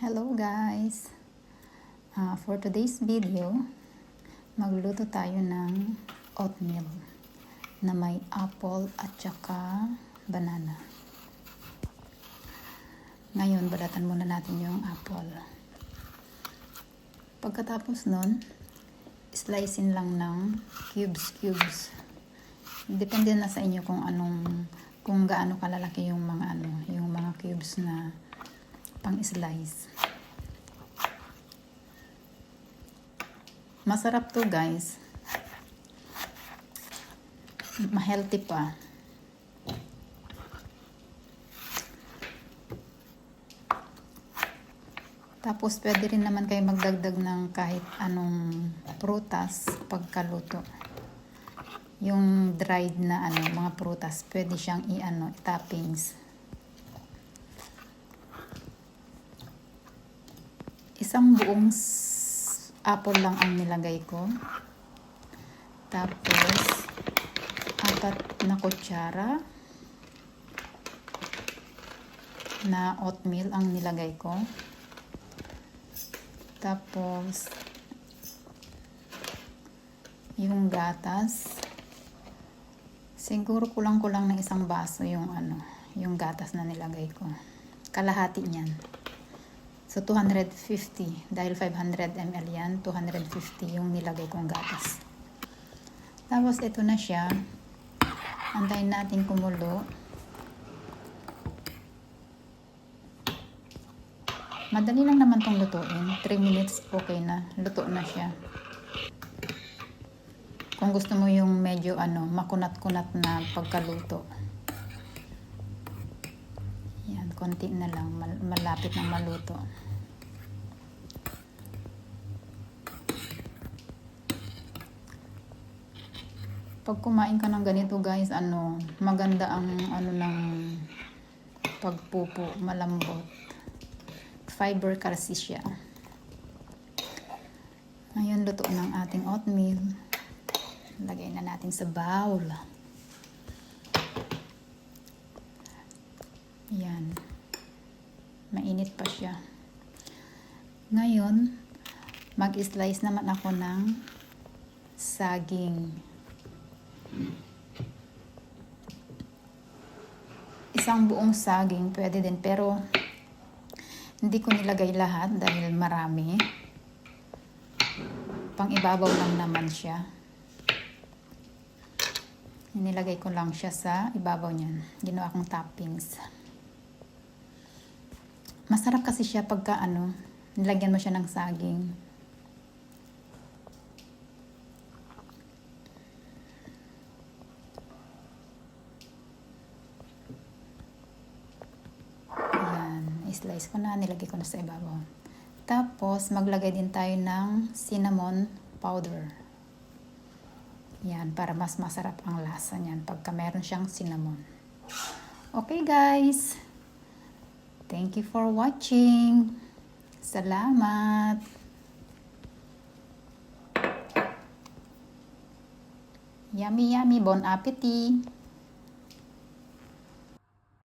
Hello guys! For today's video, magluluto tayo ng oatmeal na may apple at saka banana. Ngayon, balatan muna natin yung apple. Pagkatapos nun, slicein lang ng cubes. Depende na sa inyo kung gaano kalalaki yung mga cubes na pang-slice. Masarap to guys. Ma-healthy pa. Tapos pwede rin naman kayo magdagdag ng kahit anong prutas pagkaluto. Yung dried na mga prutas, pwede siyang i-toppings. Isang buong apple lang ang nilagay ko. Tapos 4 na kutsara na oatmeal ang nilagay ko. Tapos yung gatas, siguro kulang-kulang ng isang baso yung gatas na nilagay ko. Kalahati niyan. So 250 dahil 500 ml yan, 250 yung nilagay kong gatas. Tapos ito na siya. Antayin natin kumulo. Madali lang naman tong lutuin. 3 minutes okay na. Luto na siya. Kung gusto mo yung medyo makunat-kunat na pagkaluto. Yan, konti na lang. Malapit na maluto. Pag kumain ka ng ganito guys, maganda ang ng pagpupo, malambot. Fiber kasi siya. Ngayon, luto ng ating oatmeal. Lagay na natin sa bowl. Yan. Mainit pa siya. Ngayon, mag-slice naman ako ng saging. Isang buong saging pwede din, pero hindi ko nilagay lahat dahil marami. Pang ibabaw lang naman siya. Nilagay ko lang siya sa ibabaw niyan. Ginawa kong toppings. Masarap kasi siya pagka nilagyan mo siya ng saging. I-slice ko na, nilagay ko na sa ibabaw. Tapos, maglagay din tayo ng cinnamon powder. Yan, para mas masarap ang lasa niyan pagka meron siyang cinnamon. Okay guys, thank you for watching. Salamat. Yummy, bon appetit.